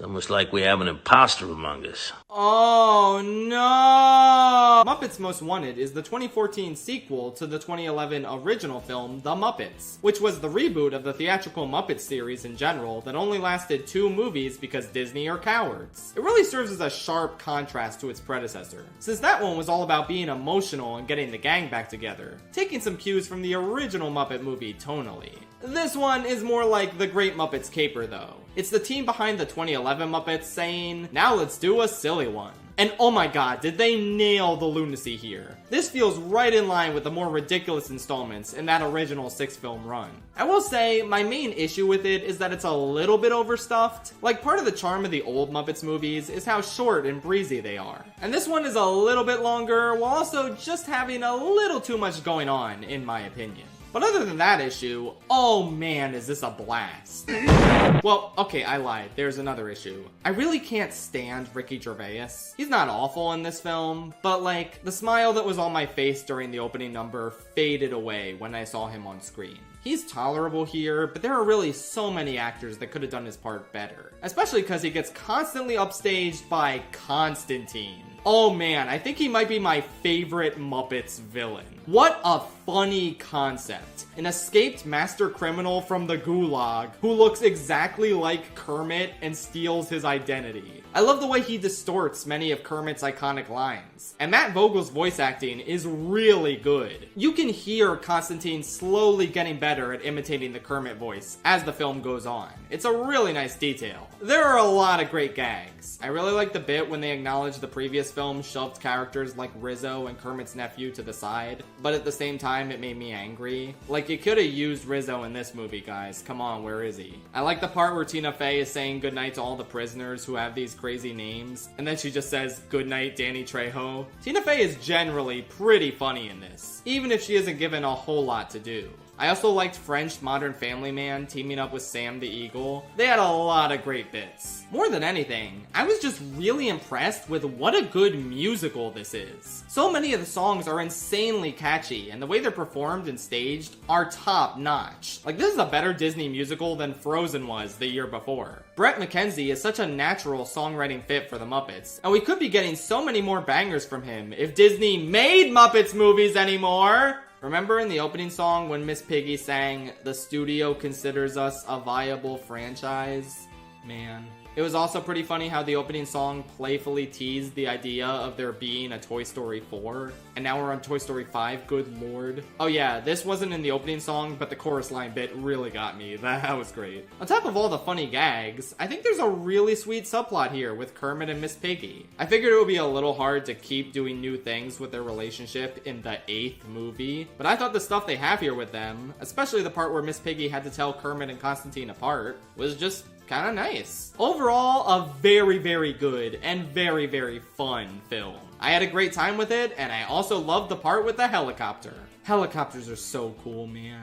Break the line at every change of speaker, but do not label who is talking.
It's almost like we have an imposter among us.
Oh no! Muppets Most Wanted is the 2014 sequel to the 2011 original film, The Muppets, which was the reboot of the theatrical Muppets series in general that only lasted 2 movies because Disney are cowards. It really serves as a sharp contrast to its predecessor, since that one was all about being emotional and getting the gang back together, taking some cues from the original Muppet movie tonally. This one is more like The Great Muppets Caper though. It's the team behind the 2011 Muppets saying, now let's do a silly one. And oh my god, did they nail the lunacy here. This feels right in line with the more ridiculous installments in that original 6-film run. I will say, my main issue with it is that it's a little bit overstuffed. Like, part of the charm of the old Muppets movies is how short and breezy they are. And this one is a little bit longer, while also just having a little too much going on, in my opinion. But other than that issue, oh man, is this a blast. Well, okay, I lied. There's another issue. I really can't stand Ricky Gervais. He's not awful in this film, but like, the smile that was on my face during the opening number faded away when I saw him on screen. He's tolerable here, but there are really so many actors that could have done his part better. Especially because he gets constantly upstaged by Constantine. Oh man, I think he might be my favorite Muppets villain. What a funny concept. An escaped master criminal from the Gulag who looks exactly like Kermit and steals his identity. I love the way he distorts many of Kermit's iconic lines. And Matt Vogel's voice acting is really good. You can hear Constantine slowly getting better at imitating the Kermit voice as the film goes on. It's a really nice detail. There are a lot of great gags. I really like the bit when they acknowledge the previous film shoved characters like Rizzo and Kermit's nephew to the side, but at the same time it made me angry. Like, you could have used Rizzo in this movie, guys. Come on, where is he? I like the part where Tina Fey is saying goodnight to all the prisoners who have these crazy names, and then she just says, "Goodnight, Danny Trejo." Tina Fey is generally pretty funny in this, even if she isn't given a whole lot to do. I also liked French Modern Family Man teaming up with Sam the Eagle. They had a lot of great bits. More than anything, I was just really impressed with what a good musical this is. So many of the songs are insanely catchy, and the way they're performed and staged are top notch. Like, this is a better Disney musical than Frozen was the year before. Brett McKenzie is such a natural songwriting fit for the Muppets, and we could be getting so many more bangers from him if Disney made Muppets movies anymore. Remember in the opening song when Miss Piggy sang, "The studio considers us a viable franchise"? Man. It was also pretty funny how the opening song playfully teased the idea of there being a Toy Story 4, and now we're on Toy Story 5, good lord. Oh yeah, this wasn't in the opening song, but the chorus line bit really got me. That was great. On top of all the funny gags, I think there's a really sweet subplot here with Kermit and Miss Piggy. I figured it would be a little hard to keep doing new things with their relationship in the 8th movie, but I thought the stuff they have here with them, especially the part where Miss Piggy had to tell Kermit and Constantine apart, was just kind of nice. Overall, a very, very good and very, very fun film. I had a great time with it, and I also loved the part with the helicopter. Helicopters are so cool, man.